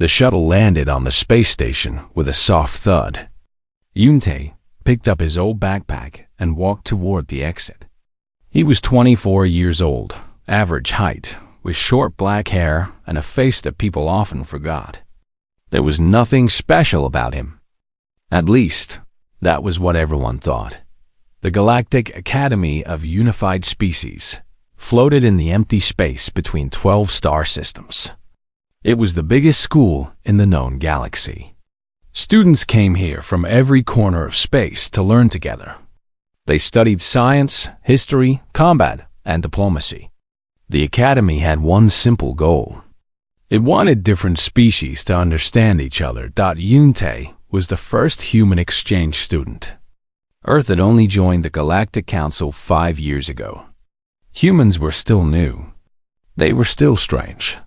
The shuttle landed on the space station with a soft thud. Yuntei picked up his old backpack and walked toward the exit. He was 24 years old, average height, with short black hair and a face that people often forgot. There was nothing special about him. At least, that was what everyone thought. The Galactic Academy of Unified Species floated in the empty space between 12 star systems. It was the biggest school in the known galaxy. Students came here from every corner of space to learn together. They studied science, history, combat, and diplomacy. The academy had one simple goal. It wanted different species to understand each other. Yuntei was the first human exchange student. Earth had only joined the Galactic Council 5 years ago. Humans were still new. They were still strange.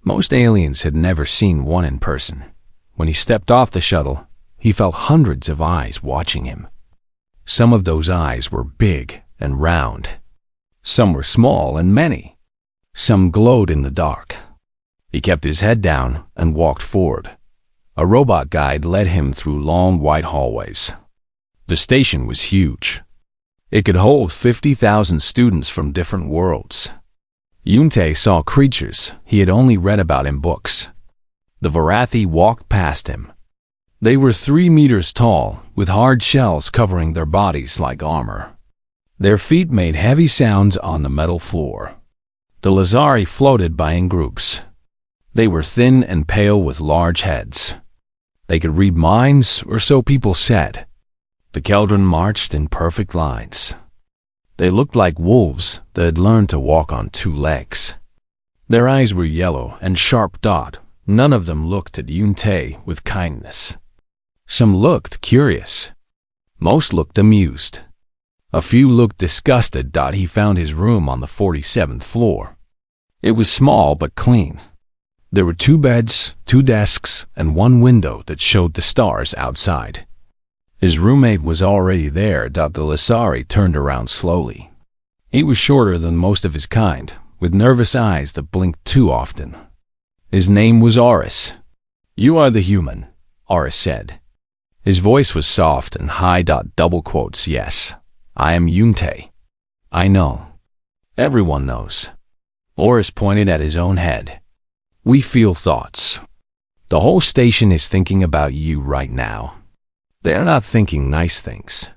Most aliens had never seen one in person. When he stepped off the shuttle, he felt hundreds of eyes watching him. Some of those eyes were big and round. Some were small and many. Some glowed in the dark. He kept his head down and walked forward. A robot guide led him through long white hallways. The station was huge. It could hold 50,000 students from different worlds. Yuntei saw creatures he had only read about in books. The Varathi walked past him. They were 3 meters tall, with hard shells covering their bodies like armor. Their feet made heavy sounds on the metal floor. The Lazari floated by in groups. They were thin and pale with large heads. They could read minds, or so people said. The Keldron marched in perfect lines. They looked like wolves that had learned to walk on 2 legs. Their eyes were yellow and sharp-dot. None of them looked at Yuntei with kindness. Some looked curious. Most looked amused. A few looked disgusted. He found his room on the 47th floor. It was small but clean. There were 2 beds, 2 desks, and 1 window that showed the stars outside. His roommate was already there. The Lazari turned around slowly. He was shorter than most of his kind, with nervous eyes that blinked too often. His name was Oris. "You are the human," Oris said. His voice was soft and high. Double quotes, "Yes, I am Yuntei." "I know. Everyone knows." Oris pointed at his own head. "We feel thoughts. The whole station is thinking about you right now. They are not thinking nice things."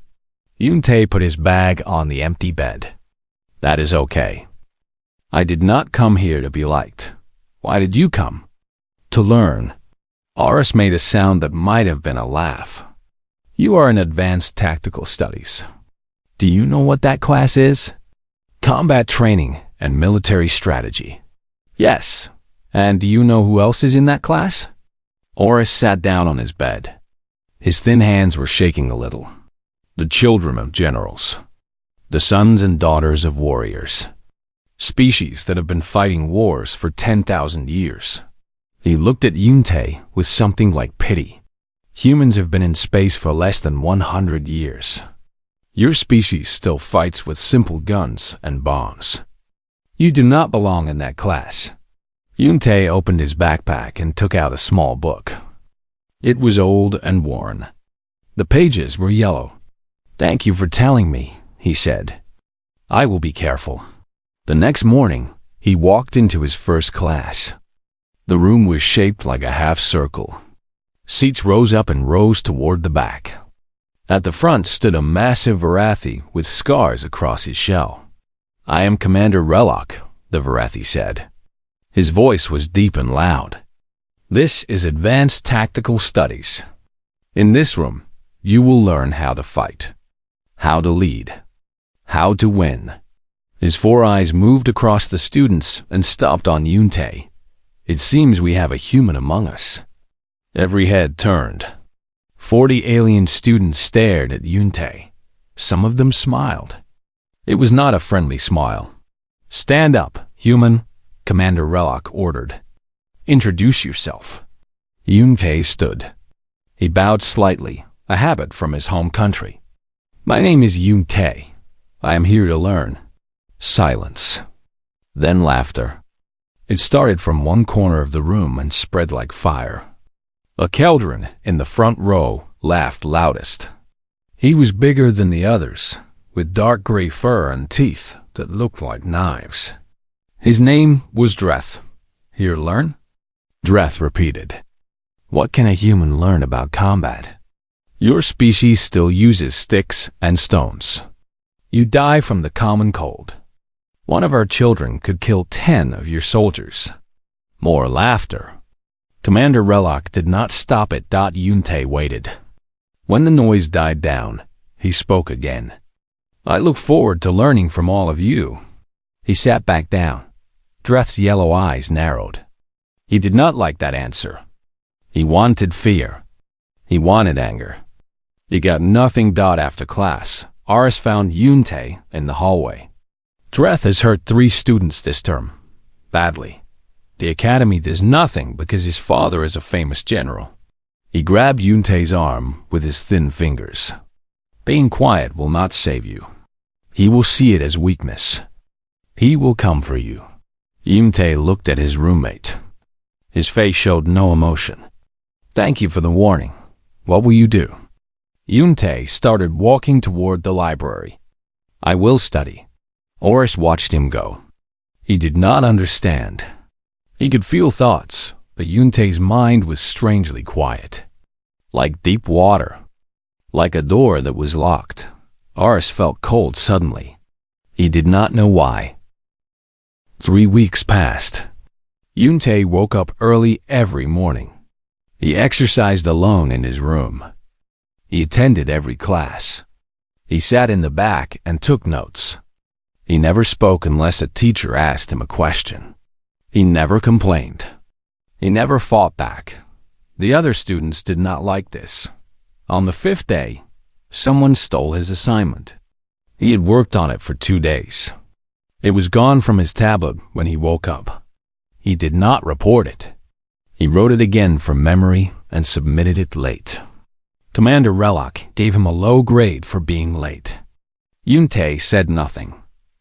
Yuntei put his bag on the empty bed. "That is okay. I did not come here to be liked. Why did you come?" "To learn." Oris made a sound that might have been a laugh. "You are in advanced tactical studies. Do you know what that class is?" "Combat training and military strategy." "Yes. And do you know who else is in that class?" Oris sat down on his bed. His thin hands were shaking a little. "The children of generals. The sons and daughters of warriors. Species that have been fighting wars for 10,000 years. He looked at Yuntei with something like pity. "Humans have been in space for less than 100 years. Your species still fights with simple guns and bombs. You do not belong in that class." Yuntei opened his backpack and took out a small book. It was old and worn. The pages were yellow. "Thank you for telling me," he said. "I will be careful." The next morning, he walked into his first class. The room was shaped like a half circle. Seats rose up and rose toward the back. At the front stood a massive Varathi with scars across his shell. "I am Commander Relok," the Varathi said. His voice was deep and loud. "This is Advanced Tactical Studies. In this room, you will learn how to fight, how to lead, how to win." His 4 eyes moved across the students and stopped on Yuntei. "It seems we have a human among us." Every head turned. 40 alien students stared at Yuntei. Some of them smiled. It was not a friendly smile. "Stand up, human," Commander Relok ordered. "Introduce yourself." Yuntei stood. He bowed slightly, a habit from his home country. "My name is Yuntei. I am here to learn." Silence. Then laughter. It started from one corner of the room and spread like fire. A Keldron in the front row laughed loudest. He was bigger than the others, with dark gray fur and teeth that looked like knives. His name was Dreth. Here, learn? Dreth repeated. What can a human learn about combat? Your species still uses sticks and stones. You die from the common cold. One of our children could kill 10 of your soldiers. More laughter. Commander Relok did not stop it. Yunte waited. When the noise died down, he spoke again. I look forward to learning from all of you. He sat back down. Dreth's yellow eyes narrowed. He did not like that answer. He wanted fear. He wanted anger. He got nothing. After class, Aris found Yunte in the hallway. Dreth has hurt 3 students this term. Badly. The academy does nothing because his father is a famous general. He grabbed Yunte's arm with his thin fingers. Being quiet will not save you. He will see it as weakness. He will come for you. Yunte looked at his roommate. His face showed no emotion. Thank you for the warning. What will you do? Yunte started walking toward the library. I will study. Oris watched him go. He did not understand. He could feel thoughts, but Yunte's mind was strangely quiet. Like deep water. Like a door that was locked. Oris felt cold suddenly. He did not know why. 3 weeks passed. Yunte woke up early every morning. He exercised alone in his room. He attended every class. He sat in the back and took notes. He never spoke unless a teacher asked him a question. He never complained. He never fought back. The other students did not like this. On the 5th day, someone stole his assignment. He had worked on it for 2 days. It was gone from his tablet when he woke up. He did not report it. He wrote it again from memory and submitted it late. Commander Relok gave him a low grade for being late. Yunte said nothing.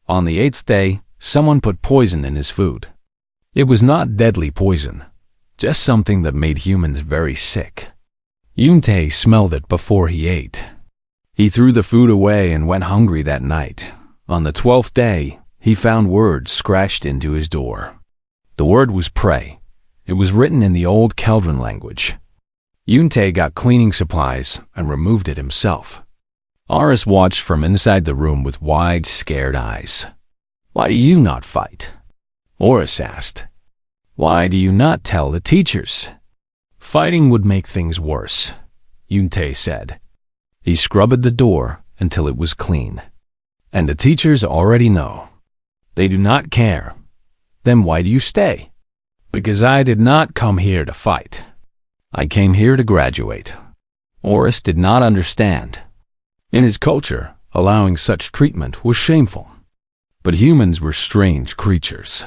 On the 8th day, someone put poison in his food. It was not deadly poison, just something that made humans very sick. Yunte smelled it before he ate. He threw the food away and went hungry that night. On the 12th day, he found words scratched into his door. The word was pray. It was written in the old Keldron language. Yunte got cleaning supplies and removed it himself. Aris watched from inside the room with wide, scared eyes. Why do you not fight? Oris asked. Why do you not tell the teachers? Fighting would make things worse, Yunte said. He scrubbed the door until it was clean. And the teachers already know. They do not care. Then why do you stay? Because I did not come here to fight. I came here to graduate. Oris did not understand. In his culture, allowing such treatment was shameful. But humans were strange creatures.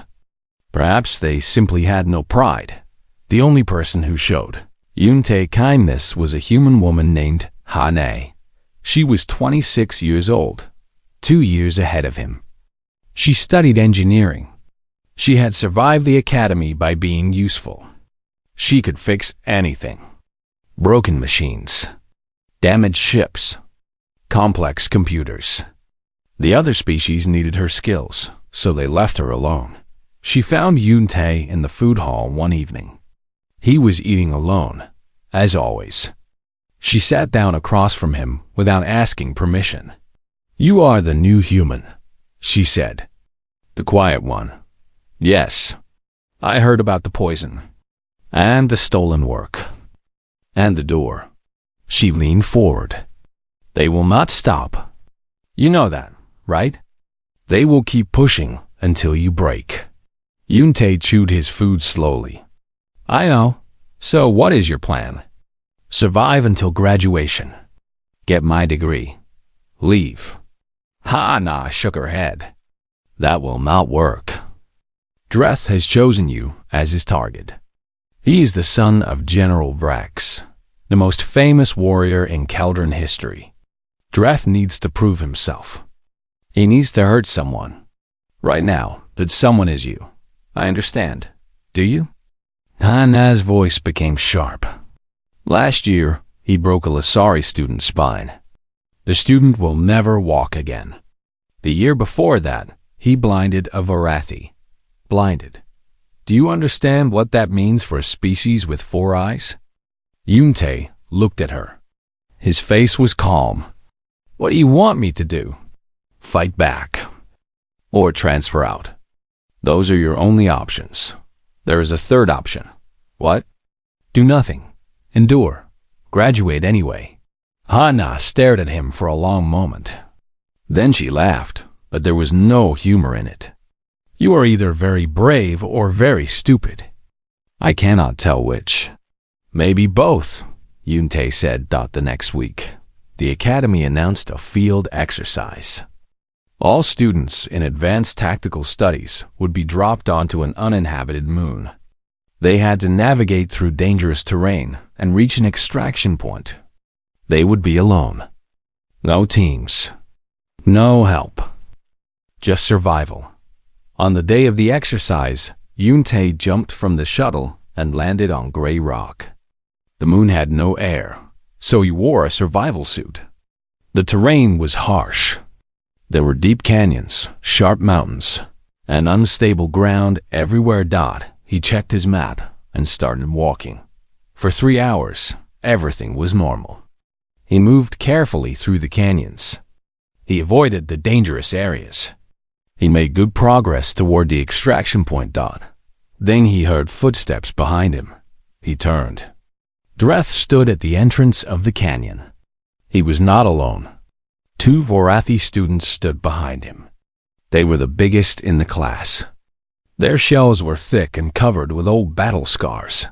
Perhaps they simply had no pride. The only person who showed Yunte kindness was a human woman named Hane. She was 26 years old, 2 years ahead of him. She studied engineering. She had survived the academy by being useful. She could fix anything. Broken machines, damaged ships, complex computers. The other species needed her skills, so they left her alone. She found Yunte in the food hall one evening. He was eating alone, as always. She sat down across from him without asking permission. You are the new human, she said. The quiet one. Yes. I heard about the poison. And the stolen work. And the door. She leaned forward. They will not stop. You know that, right? They will keep pushing until you break. Yunte chewed his food slowly. I know. So what is your plan? Survive until graduation. Get my degree. Leave. Hana shook her head. That will not work. Dreth has chosen you as his target. He is the son of General Vrax, the most famous warrior in Keldron history. Dreth needs to prove himself. He needs to hurt someone. Right now, that someone is you. I understand. Do you? Hana's voice became sharp. Last year, he broke a Lasari student's spine. The student will never walk again. The year before that, he blinded a Varathi. Blinded. Do you understand what that means for a species with 4 eyes? Yunte looked at her. His face was calm. What do you want me to do? Fight back. Or transfer out. Those are your only options. There is a third option. What? Do nothing. Endure. Graduate anyway. Hana stared at him for a long moment. Then she laughed, but there was no humor in it. You are either very brave or very stupid. I cannot tell which. Maybe both, Yunte said. The next week, the academy announced a field exercise. All students in advanced tactical studies would be dropped onto an uninhabited moon. They had to navigate through dangerous terrain and reach an extraction point. They would be alone. No teams. No help. Just survival. On the day of the exercise, Yunte jumped from the shuttle and landed on gray rock. The moon had no air, so he wore a survival suit. The terrain was harsh. There were deep canyons, sharp mountains, and unstable ground everywhere. He checked his map and started walking. For 3 hours, everything was normal. He moved carefully through the canyons. He avoided the dangerous areas. He made good progress toward the extraction point. Then he heard footsteps behind him. He turned. Dreth stood at the entrance of the canyon. He was not alone. 2 Varathi students stood behind him. They were the biggest in the class. Their shells were thick and covered with old battle scars.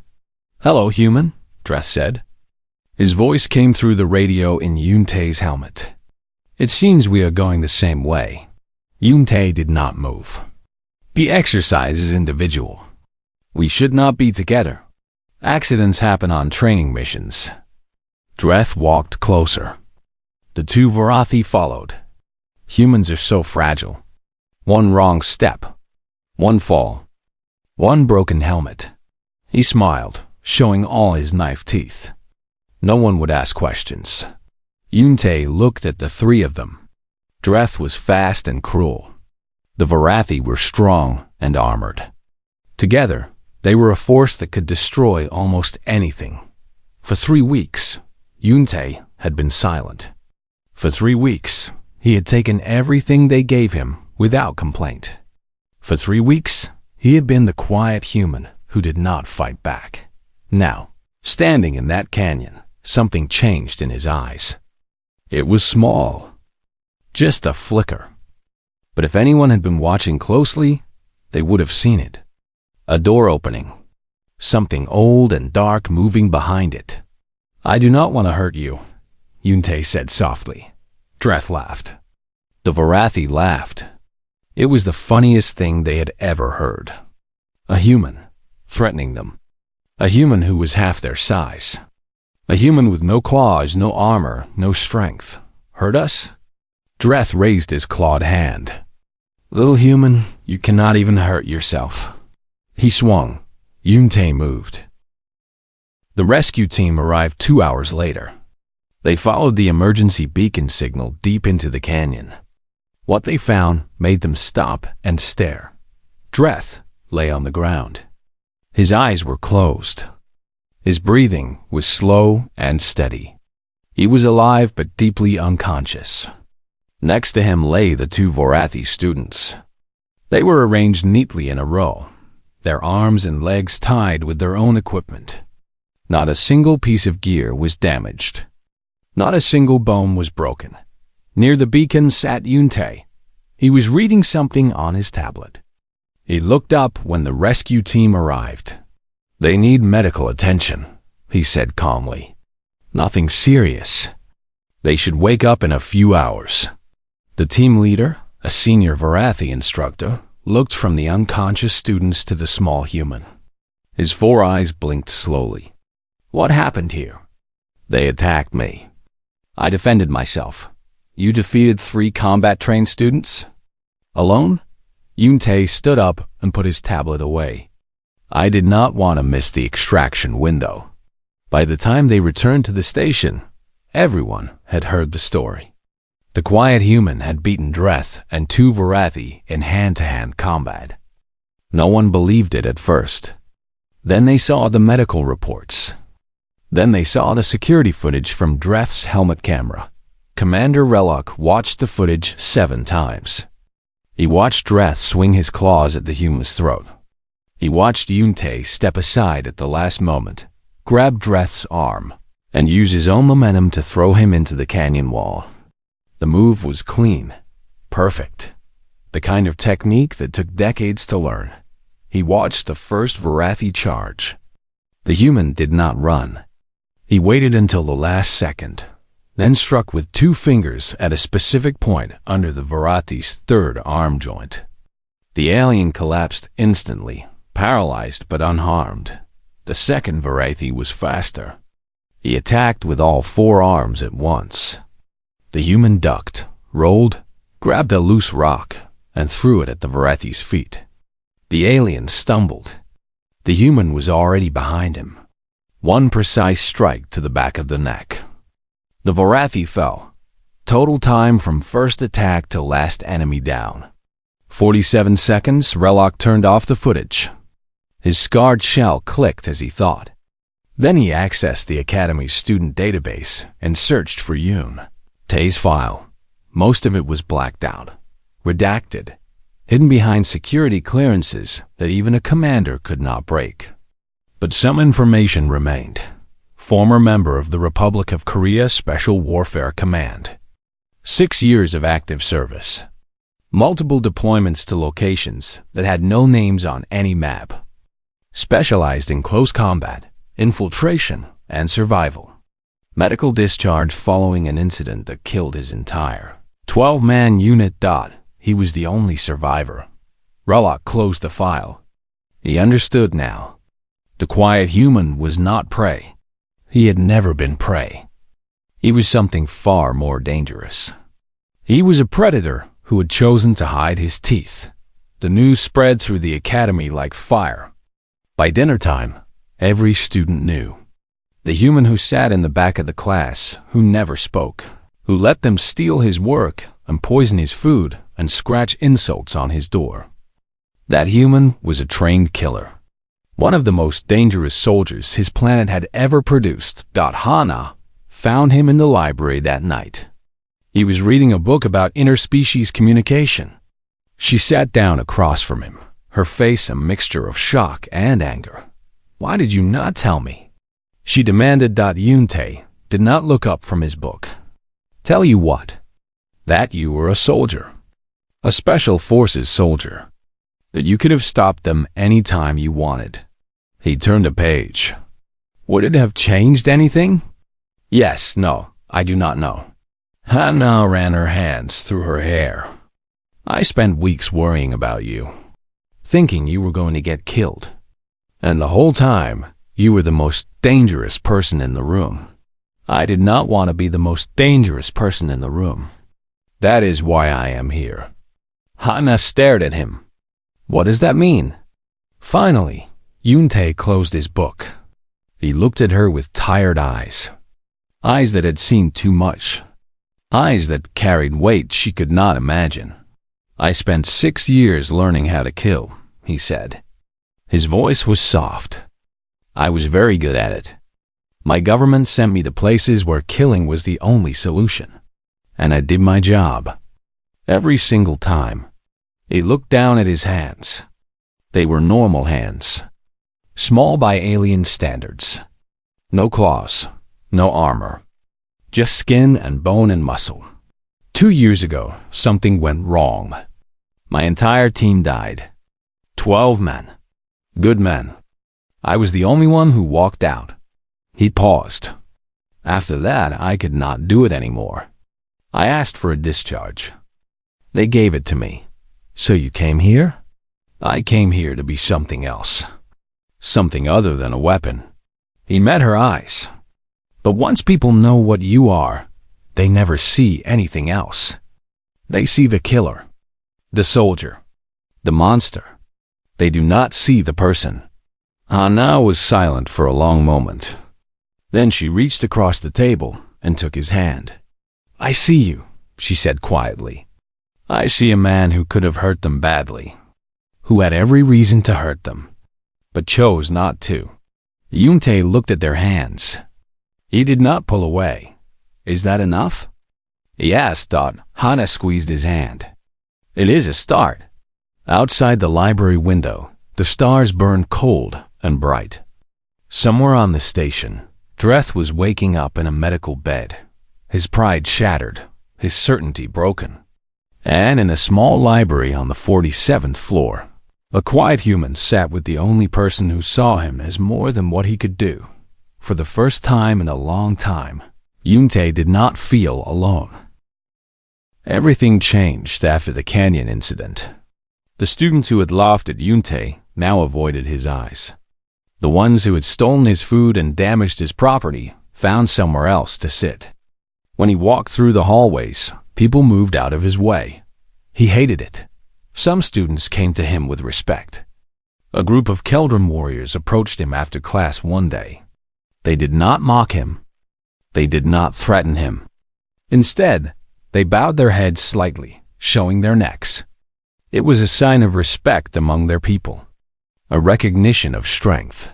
Hello, human, Dreth said. His voice came through the radio in Yunte's helmet. It seems we are going the same way. Yunte did not move. The exercise is individual. We should not be together. Accidents happen on training missions. Dreth walked closer. The 2 Varathi followed. Humans are so fragile. One wrong step. One fall. One broken helmet. He smiled, showing all his knife teeth. No one would ask questions. Yunte looked at the 3 of them. Dreth was fast and cruel. The Varathi were strong and armored. Together, they were a force that could destroy almost anything. For 3 weeks, Yunte had been silent. For 3 weeks, he had taken everything they gave him without complaint. For 3 weeks, he had been the quiet human who did not fight back. Now, standing in that canyon, something changed in his eyes. It was small. Just a flicker. But if anyone had been watching closely, they would have seen it. A door opening. Something old and dark moving behind it. I do not want to hurt you, Yunte said softly. Dreth laughed. The Varathi laughed. It was the funniest thing they had ever heard. A human, threatening them. A human who was half their size. A human with no claws, no armor, no strength. Hurt us? Dreth raised his clawed hand. Little human, you cannot even hurt yourself. He swung. Yunte moved. The rescue team arrived 2 hours later. They followed the emergency beacon signal deep into the canyon. What they found made them stop and stare. Dreth lay on the ground. His eyes were closed. His breathing was slow and steady. He was alive but deeply unconscious. Next to him lay the 2 Varathi students. They were arranged neatly in a row, their arms and legs tied with their own equipment. Not a single piece of gear was damaged. Not a single bone was broken. Near the beacon sat Yunte. He was reading something on his tablet. He looked up when the rescue team arrived. They need medical attention, he said calmly. Nothing serious. They should wake up in a few hours. The team leader, a senior Varathi instructor, looked from the unconscious students to the small human. His 4 eyes blinked slowly. What happened here? They attacked me. I defended myself. You defeated 3 combat-trained students? Alone? Yuntae stood up and put his tablet away. I did not want to miss the extraction window. By the time they returned to the station, everyone had heard the story. The quiet human had beaten Dreth and 2 Varathi in hand-to-hand combat. No one believed it at first. Then they saw the medical reports. Then they saw the security footage from Dreth's helmet camera. Commander Relok watched the footage 7 times. He watched Dreth swing his claws at the human's throat. He watched Yuntae step aside at the last moment, grab Dreth's arm, and use his own momentum to throw him into the canyon wall. The move was clean, perfect, the kind of technique that took decades to learn. He watched the first Varathi charge. The human did not run. He waited until the last second, then struck with 2 fingers at a specific point under the Varathi's 3rd arm joint. The alien collapsed instantly, paralyzed but unharmed. The second Varathi was faster. He attacked with all 4 arms at once. The human ducked, rolled, grabbed a loose rock, and threw it at the Varathi's feet. The alien stumbled. The human was already behind him. 1 precise strike to the back of the neck. The Varathi fell. Total time from first attack to last enemy down. 47 seconds, Relok turned off the footage. His scarred shell clicked as he thought. Then he accessed the Academy's student database and searched for Yuntae's file. Most of it was blacked out, redacted, hidden behind security clearances that even a commander could not break. But some information remained. Former member of the Republic of Korea Special Warfare Command. 6 years of active service. Multiple deployments to locations that had no names on any map. Specialized in close combat, infiltration, and survival. Medical discharge following an incident that killed his entire 12-man unit. He was the only survivor. Relok closed the file. He understood now. The quiet human was not prey. He had never been prey. He was something far more dangerous. He was a predator who had chosen to hide his teeth. The news spread through the academy like fire. By dinner time, every student knew. The human who sat in the back of the class, who never spoke, who let them steal his work and poison his food and scratch insults on his door. That human was a trained killer. One of the most dangerous soldiers his planet had ever produced. Hana found him in the library that night. He was reading a book about interspecies communication. She sat down across from him, her face a mixture of shock and anger. "Why did you not tell me?" she demanded. Yuntae did not look up from his book. "Tell you what?" "That you were a soldier. A special forces soldier. That you could have stopped them any time you wanted." He turned a page. "Would it have changed anything?" "Yes, no, I do not know." Hannah ran her hands through her hair. "I spent weeks worrying about you, thinking you were going to get killed. And the whole time, you were the most dangerous person in the room. I did not want to be the most dangerous person in the room. That is why I am here." Hannah stared at him. "What does that mean?" Finally, Yuntae closed his book. He looked at her with tired eyes. Eyes that had seen too much. Eyes that carried weight she could not imagine. "I spent 6 years learning how to kill," he said. His voice was soft. "I was very good at it. My government sent me to places where killing was the only solution. And I did my job. Every single time." He looked down at his hands. They were normal hands. Small by alien standards. No claws, no armor. Just skin and bone and muscle. 2 years ago, something went wrong. My entire team died. 12 men. Good men. I was the only one who walked out. He paused. After that, I could not do it anymore. I asked for a discharge. They gave it to me. "So you came here?" "I came here to be something else. Something other than a weapon." He met her eyes. "But once people know what you are, they never see anything else. They see the killer, the soldier, The monster. They do not see the person. Hana was silent for a long moment. Then she reached across the table and took his hand. I see you, she said quietly. I see a man who could have hurt them badly, who had every reason to hurt them, but chose not to. Yuntae looked at their hands. He did not pull away. Is that enough? He asked. Hana squeezed his hand. It is a start. Outside the library window, the stars burned cold and bright. Somewhere on the station, Dreth was waking up in a medical bed, his pride shattered, his certainty broken. And in a small library on the 47th floor, a quiet human sat with the only person who saw him as more than what he could do. For the first time in a long time, Yuntae did not feel alone. Everything changed after the canyon incident. The students who had laughed at Yuntae now avoided his eyes. The ones who had stolen his food and damaged his property found somewhere else to sit. When he walked through the hallways, people moved out of his way. He hated it. Some students came to him with respect. A group of Keldrum warriors approached him after class one day. They did not mock him. They did not threaten him. Instead, they bowed their heads slightly, showing their necks. It was a sign of respect among their people, a recognition of strength.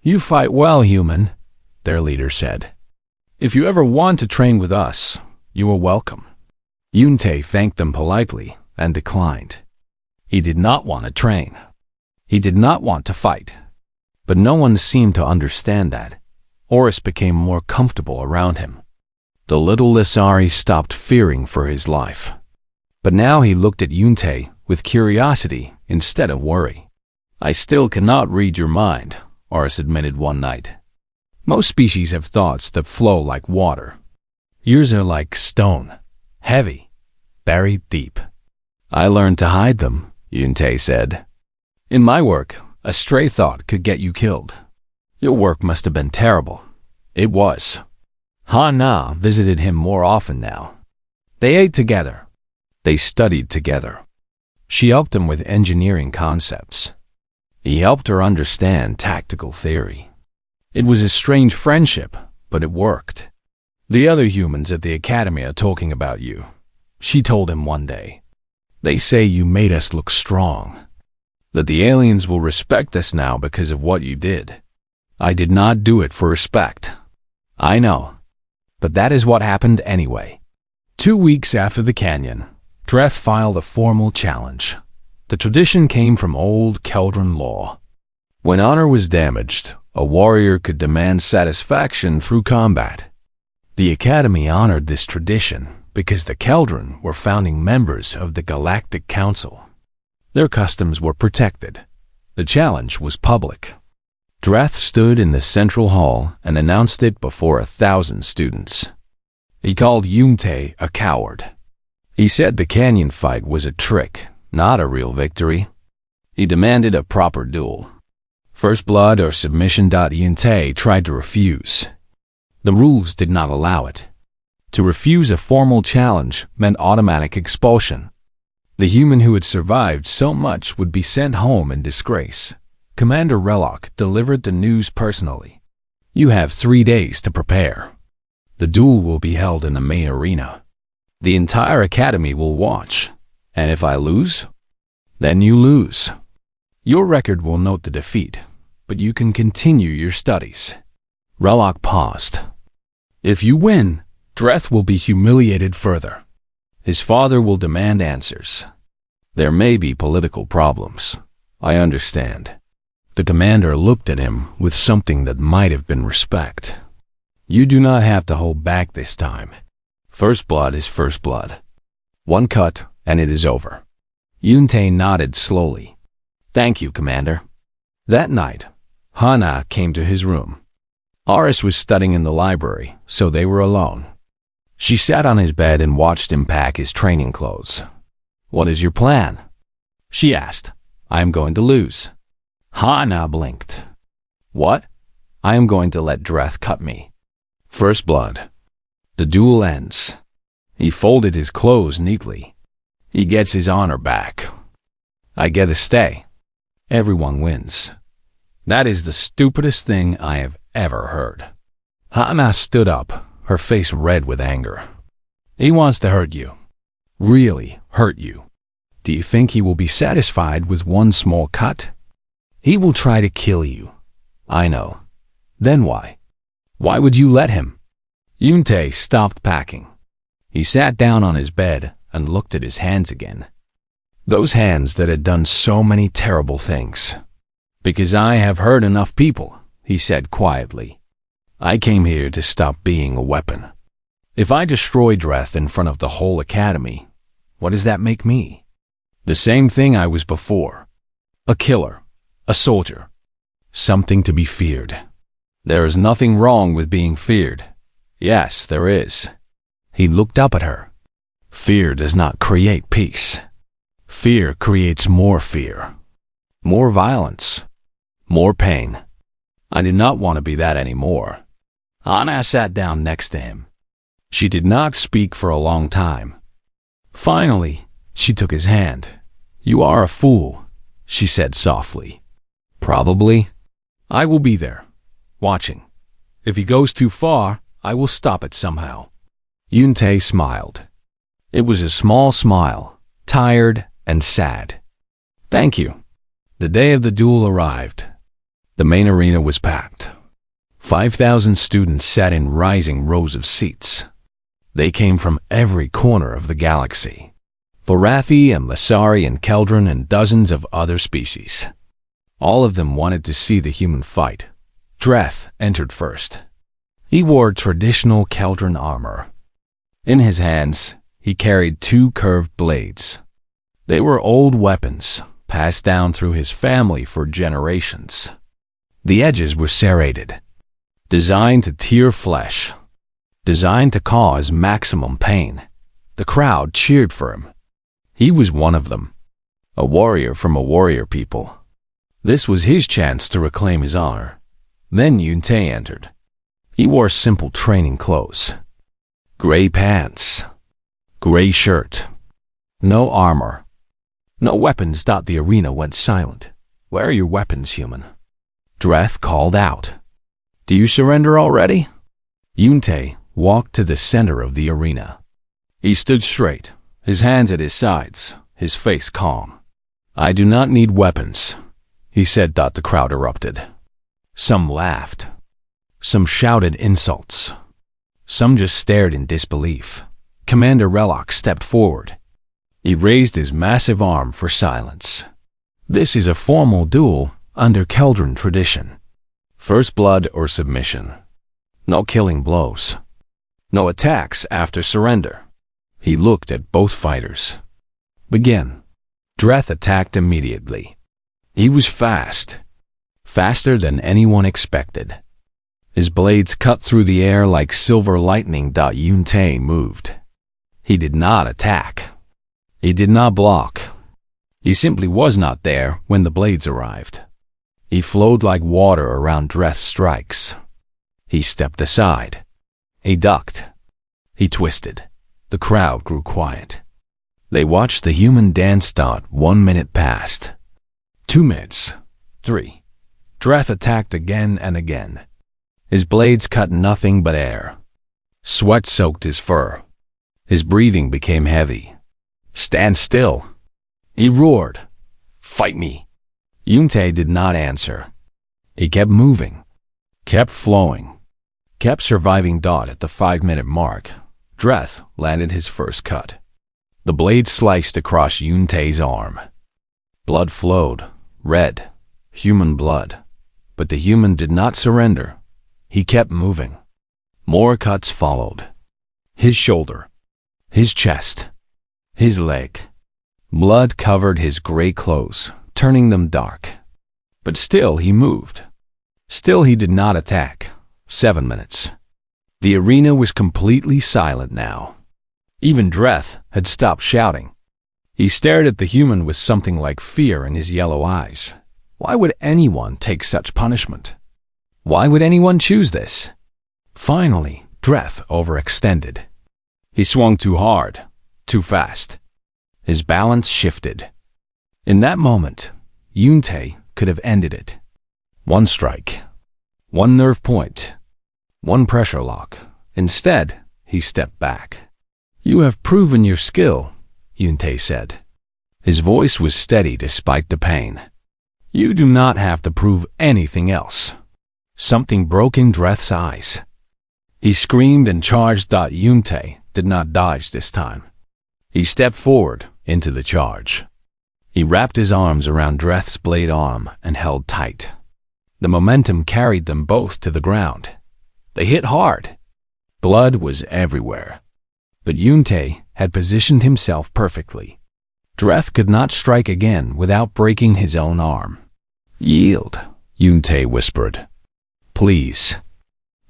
You fight well, human, their leader said. If you ever want to train with us, you are welcome. Yuntae thanked them politely and declined. He did not want to train. He did not want to fight. But no one seemed to understand that. Oris became more comfortable around him. The little Lissari stopped fearing for his life. But now he looked at Yuntae with curiosity instead of worry. I still cannot read your mind, Oris admitted one night. Most species have thoughts that flow like water. Yours are like stone, heavy, buried deep. I learned to hide them, Yuntae said. In my work, a stray thought could get you killed. Your work must have been terrible. It was. Hana visited him more often now. They ate together. They studied together. She helped him with engineering concepts. He helped her understand tactical theory. It was a strange friendship, but it worked. The other humans at the academy are talking about you, she told him one day. They say you made us look strong, that the aliens will respect us now because of what you did. I did not do it for respect. I know. But that is what happened anyway. 2 weeks after the canyon, Dreth filed a formal challenge. The tradition came from old Keldron law. When honor was damaged, a warrior could demand satisfaction through combat. The Academy honored this tradition because the Keldron were founding members of the Galactic Council. Their customs were protected. The challenge was public. Dreth stood in the central hall and announced it before 1,000 students. He called Yuntae a coward. He said the canyon fight was a trick, not a real victory. He demanded a proper duel. First blood or submission. Yuntae tried to refuse. The rules did not allow it. To refuse a formal challenge meant automatic expulsion. The human who had survived so much would be sent home in disgrace. Commander Relok delivered the news personally. You have 3 days to prepare. The duel will be held in the main arena. The entire academy will watch. And if I lose, then you lose. Your record will note the defeat, but you can continue your studies. Relok paused. If you win, Dreth will be humiliated further. His father will demand answers. There may be political problems. I understand. The commander looked at him with something that might have been respect. You do not have to hold back this time. First blood is first blood. One cut, and it is over. Yuntae nodded slowly. Thank you, Commander. That night, Hana came to his room. Oris was studying in the library, so they were alone. She sat on his bed and watched him pack his training clothes. What is your plan? She asked. I am going to lose. Hana blinked. What? I am going to let Dreth cut me. First blood. The duel ends. He folded his clothes neatly. He gets his honor back. I get to stay. Everyone wins. That is the stupidest thing I have ever heard. Hana stood up, her face red with anger. He wants to hurt you. Really hurt you. Do you think he will be satisfied with one small cut? He will try to kill you. I know. Then why? Why would you let him? Yuntae stopped packing. He sat down on his bed and looked at his hands again. Those hands that had done so many terrible things. Because I have hurt enough people, he said quietly. I came here to stop being a weapon. If I destroy Dreth in front of the whole academy, what does that make me? The same thing I was before. A killer. A soldier. Something to be feared. There is nothing wrong with being feared. Yes, there is. He looked up at her. Fear does not create peace. Fear creates more fear. More violence. More pain. I do not want to be that anymore. Anna sat down next to him. She did not speak for a long time. Finally, she took his hand. You are a fool, she said softly. Probably. I will be there, watching. If he goes too far, I will stop it somehow. Yuntae smiled. It was a small smile, tired and sad. Thank you. The day of the duel arrived. The main arena was packed. 5,000 students sat in rising rows of seats. They came from every corner of the galaxy. Thorathi and Lasari and Keldron and dozens of other species. All of them wanted to see the human fight. Dreth entered first. He wore traditional Keldron armor. In his hands, he carried 2 curved blades. They were old weapons, passed down through his family for generations. The edges were serrated, designed to tear flesh, designed to cause maximum pain. The crowd cheered for him. He was one of them, a warrior from a warrior people. This was his chance to reclaim his honor. Then Yuntae entered. He wore simple training clothes. Gray pants, gray shirt, no armor, no weapons. The arena went silent. Where are your weapons, human? Dreth called out. Do you surrender already? Yuntae walked to the center of the arena. He stood straight, his hands at his sides, his face calm. I do not need weapons, he said. The crowd erupted. Some laughed. Some shouted insults. Some just stared in disbelief. Commander Relok stepped forward. He raised his massive arm for silence. This is a formal duel under Keldron tradition. First blood or submission. No killing blows. No attacks after surrender. He looked at both fighters. Begin. Dreth attacked immediately. He was fast. Faster than anyone expected. His blades cut through the air like silver lightning. Yuntae moved. He did not attack. He did not block. He simply was not there when the blades arrived. He flowed like water around Dreth's strikes. He stepped aside. He ducked. He twisted. The crowd grew quiet. They watched the human dance. 1 minute passed. 2 minutes. 3. Dreth attacked again and again. His blades cut nothing but air. Sweat soaked his fur. His breathing became heavy. Stand still. He roared. Fight me. Yuntae did not answer. He kept moving. Kept flowing. Kept surviving. At the 5-minute mark, Dreth landed his first cut. The blade sliced across Yuntae's arm. Blood flowed. Red. Human blood. But the human did not surrender. He kept moving. More cuts followed. His shoulder. His chest. His leg. Blood covered his gray clothes, turning them dark. But still he moved. Still he did not attack. 7 minutes. The arena was completely silent now. Even Dreth had stopped shouting. He stared at the human with something like fear in his yellow eyes. Why would anyone take such punishment? Why would anyone choose this? Finally, Dreth overextended. He swung too hard, too fast. His balance shifted. In that moment, Yuntei could have ended it. One strike, one nerve point, one pressure lock. Instead, he stepped back. "You have proven your skill," Yuntei said. His voice was steady despite the pain. "You do not have to prove anything else." Something broke in Dreth's eyes. He screamed and charged. Yuntei did not dodge this time. He stepped forward into the charge. He wrapped his arms around Dreth's blade arm and held tight. The momentum carried them both to the ground. They hit hard. Blood was everywhere. But Yuntei had positioned himself perfectly. Dreth could not strike again without breaking his own arm. "Yield," Yuntei whispered. "Please."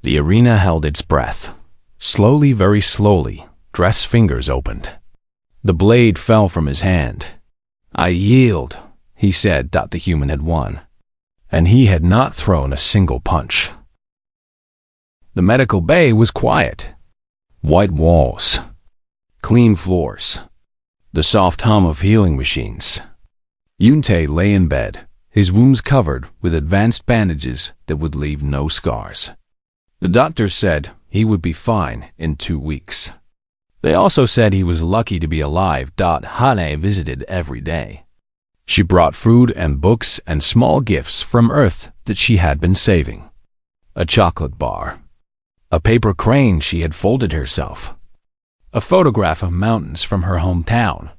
The arena held its breath. Slowly, very slowly, Dreth's fingers opened. The blade fell from his hand. "I yield," he said. The human had won. And he had not thrown a single punch. The medical bay was quiet. White walls, clean floors, the soft hum of healing machines. Yuntei lay in bed, his wounds covered with advanced bandages that would leave no scars. The doctors said he would be fine in 2 weeks. They also said he was lucky to be alive. Hane visited every day. She brought food and books and small gifts from Earth that she had been saving. A chocolate bar, a paper crane she had folded herself, a photograph of mountains from her hometown.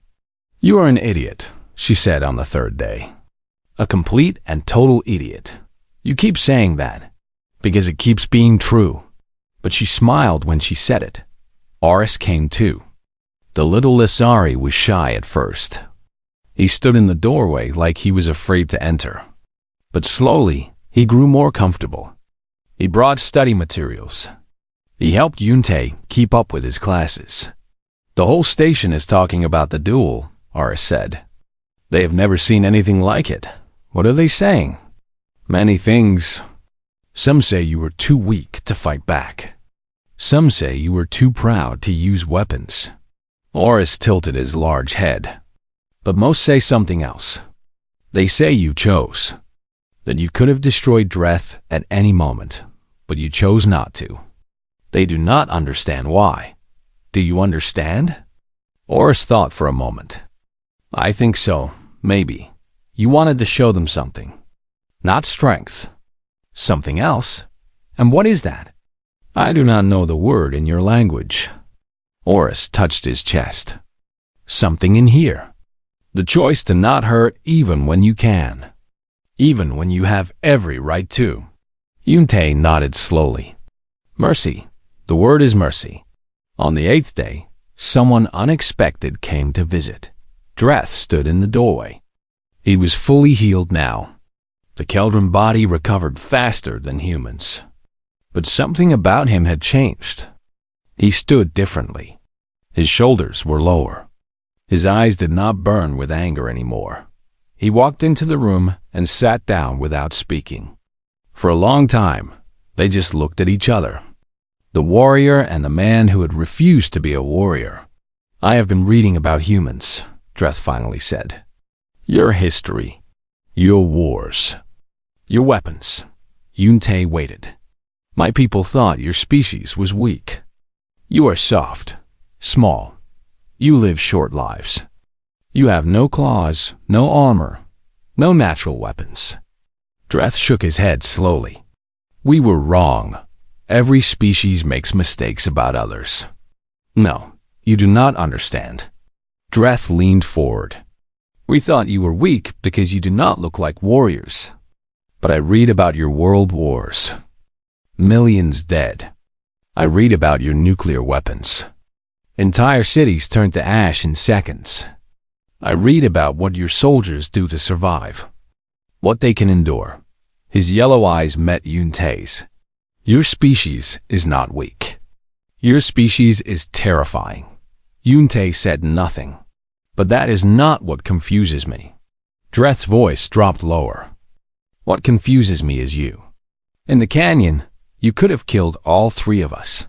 "You are an idiot," she said on the 3rd day. "A complete and total idiot. You keep saying that, because it keeps being true." But she smiled when she said it. Oris came too. The little Lissari was shy at first. He stood in the doorway like he was afraid to enter. But slowly, he grew more comfortable. He brought study materials. He helped Yuntei keep up with his classes. "The whole station is talking about the duel," Oris said. "They have never seen anything like it." "What are they saying?" "Many things. Some say you were too weak to fight back. Some say you were too proud to use weapons." Oris tilted his large head. "But most say something else. They say you chose. That you could have destroyed Dreth at any moment, but you chose not to. They do not understand why. Do you understand?" Oris thought for a moment. "I think so, maybe. You wanted to show them something. Not strength. Something else. And what is that?" "I do not know the word in your language." Oris touched his chest. "Something in here. The choice to not hurt even when you can. Even when you have every right to." Yuntei nodded slowly. "Mercy. The word is mercy." On the 8th day, someone unexpected came to visit. Dreth stood in the doorway. He was fully healed now. The Keldron body recovered faster than humans. But something about him had changed. He stood differently. His shoulders were lower. His eyes did not burn with anger anymore. He walked into the room and sat down without speaking. For a long time, they just looked at each other. The warrior and the man who had refused to be a warrior. "I have been reading about humans," Dreth finally said. "Your history, your wars, your weapons." Yuntei waited. "My people thought your species was weak. You are soft, small. You live short lives. You have no claws, no armor, no natural weapons." Dreth shook his head slowly. "We were wrong. Every species makes mistakes about others." "No, you do not understand." Dreth leaned forward. "We thought you were weak because you do not look like warriors. But I read about your world wars. Millions dead. I read about your nuclear weapons. Entire cities turned to ash in seconds. I read about what your soldiers do to survive. What they can endure." His yellow eyes met Yuntei's. "Your species is not weak. Your species is terrifying." Yuntei said nothing. "But that is not what confuses me." Dreth's voice dropped lower. "What confuses me is you. In the canyon, you could have killed all 3 of us.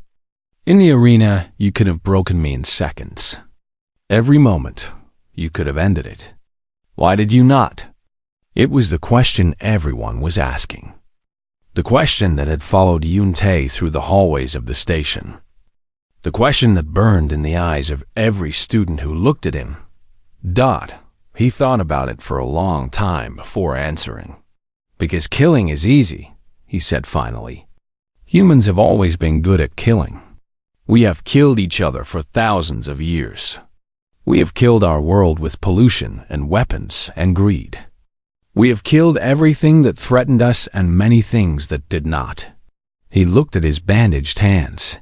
In the arena, you could have broken me in seconds. Every moment, you could have ended it. Why did you not? It was the question everyone was asking. The question that had followed Yun-tae through the hallways of the station. The question that burned in the eyes of every student who looked at him. He thought about it for a long time before answering. Because killing is easy, he said finally. Humans have always been good at killing. We have killed each other for thousands of years. We have killed our world with pollution and weapons and greed. We have killed everything that threatened us and many things that did not. He looked at his bandaged hands.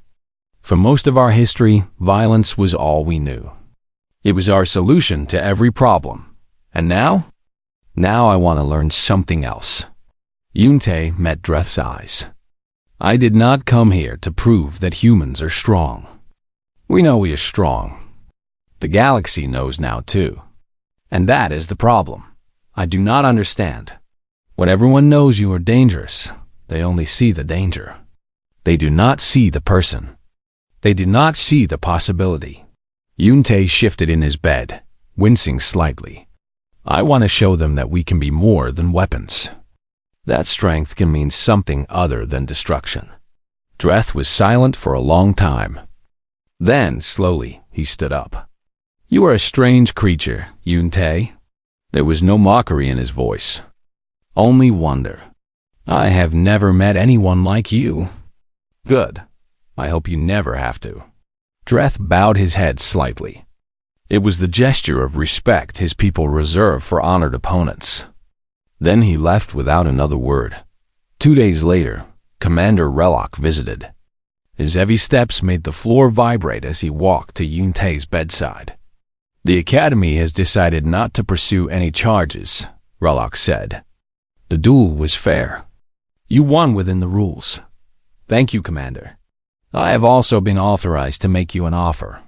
For most of our history, violence was all we knew. It was our solution to every problem. And now? Now I want to learn something else. Yun-tae met Dreth's eyes. I did not come here to prove that humans are strong. We know we are strong. The galaxy knows now too. And that is the problem. I do not understand. When everyone knows you are dangerous, they only see the danger. They do not see the person. They do not see the possibility. Yun-tae shifted in his bed, wincing slightly. I want to show them that we can be more than weapons. That strength can mean something other than destruction. Dreth was silent for a long time. Then, slowly, he stood up. You are a strange creature, Yun-tae. There was no mockery in his voice. Only wonder. I have never met anyone like you. Good. I hope you never have to. Dreth bowed his head slightly. It was the gesture of respect his people reserve for honored opponents. Then he left without another word. 2 days later, Commander Relok visited. His heavy steps made the floor vibrate as he walked to Yun-tae's bedside. The Academy has decided not to pursue any charges, Relok said. The duel was fair. You won within the rules. Thank you, Commander. I have also been authorized to make you an offer.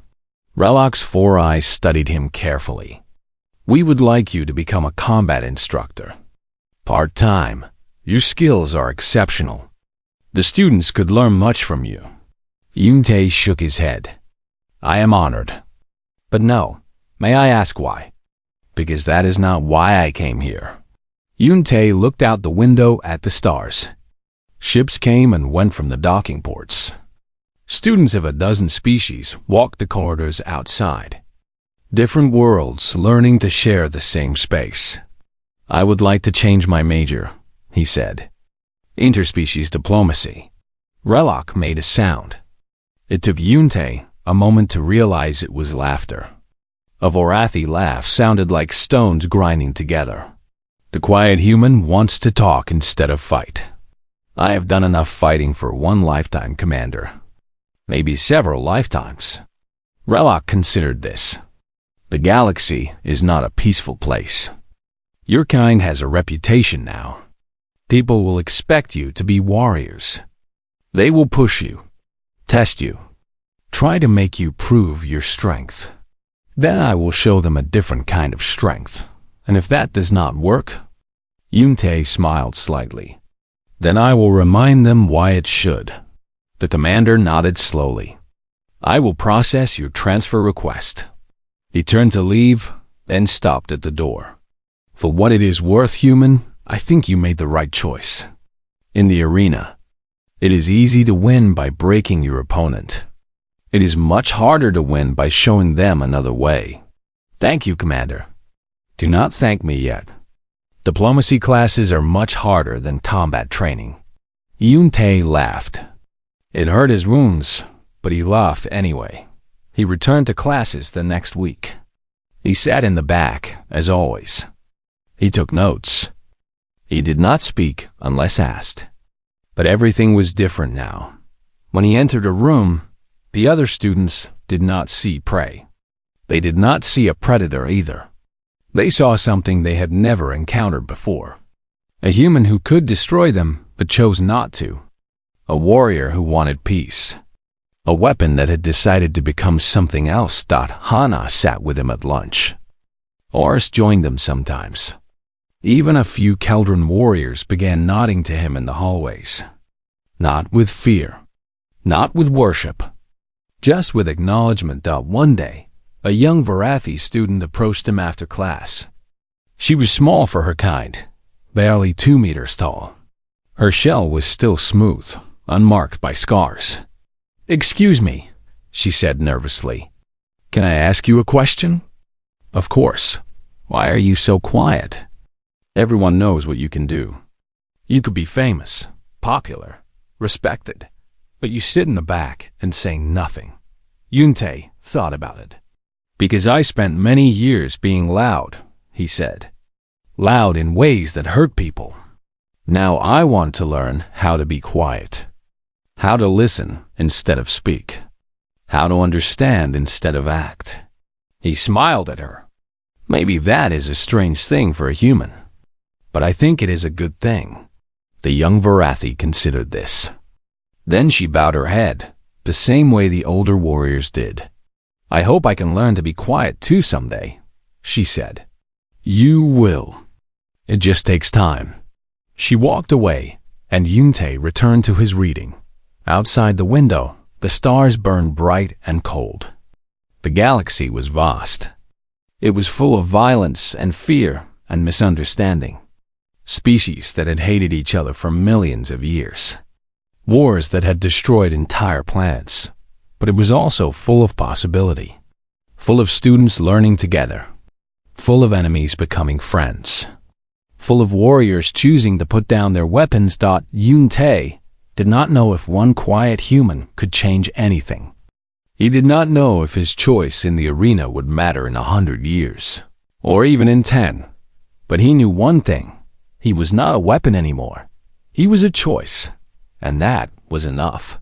Relok's 4 eyes studied him carefully. We would like you to become a combat instructor. Part-time. Your skills are exceptional. The students could learn much from you. Yun-tae shook his head. I am honored. But no, may I ask why? Because that is not why I came here. Yun-tae looked out the window at the stars. Ships came and went from the docking ports. Students of a dozen species walked the corridors outside. Different worlds learning to share the same space. I would like to change my major, he said. Interspecies diplomacy. Relok made a sound. It took Yun-tae a moment to realize it was laughter. A Vorathi laugh sounded like stones grinding together. The quiet human wants to talk instead of fight. I have done enough fighting for 1 lifetime, Commander. Maybe several lifetimes. Relok considered this. The galaxy is not a peaceful place. Your kind has a reputation now. People will expect you to be warriors. They will push you, test you, try to make you prove your strength. Then I will show them a different kind of strength. And if that does not work, Yun-tae smiled slightly. Then I will remind them why it should. The commander nodded slowly. I will process your transfer request. He turned to leave, then stopped at the door. For what it is worth, human, I think you made the right choice. In the arena, it is easy to win by breaking your opponent. It is much harder to win by showing them another way. Thank you, Commander. Do not thank me yet. Diplomacy classes are much harder than combat training. Yun-tae laughed. It hurt his wounds, but he laughed anyway. He returned to classes the next week. He sat in the back, as always. He took notes. He did not speak unless asked. But everything was different now. When he entered a room, the other students did not see prey. They did not see a predator either. They saw something they had never encountered before. A human who could destroy them, but chose not to. A warrior who wanted peace. A weapon that had decided to become something else. Hana sat with him at lunch. Oris joined them sometimes. Even a few Keldron warriors began nodding to him in the hallways. Not with fear. Not with worship. Just with acknowledgement. One day, a young Vorathi student approached him after class. She was small for her kind, barely 2 meters tall. Her shell was still smooth, unmarked by scars. "Excuse me," she said nervously. "Can I ask you a question?" "Of course. Why are you so quiet?" "Everyone knows what you can do. You could be famous, popular, respected, but you sit in the back and say nothing." Yuntae thought about it. "Because I spent many years being loud," he said. "Loud in ways that hurt people. Now I want to learn how to be quiet. How to listen instead of speak. How to understand instead of act." He smiled at her. "Maybe that is a strange thing for a human, but I think it is a good thing." The young Varathi considered this. Then she bowed her head, the same way the older warriors did. "I hope I can learn to be quiet too someday," she said. "You will. It just takes time." She walked away, and Yuntae returned to his reading. Outside the window, the stars burned bright and cold. The galaxy was vast. It was full of violence and fear and misunderstanding. Species that had hated each other for millions of years. Wars that had destroyed entire planets. But it was also full of possibility. Full of students learning together. Full of enemies becoming friends. Full of warriors choosing to put down their weapons. Yuntae did not know if one quiet human could change anything. He did not know if his choice in the arena would matter in 100 years, or even in 10. But he knew one thing. He was not a weapon anymore. He was a choice, and that was enough.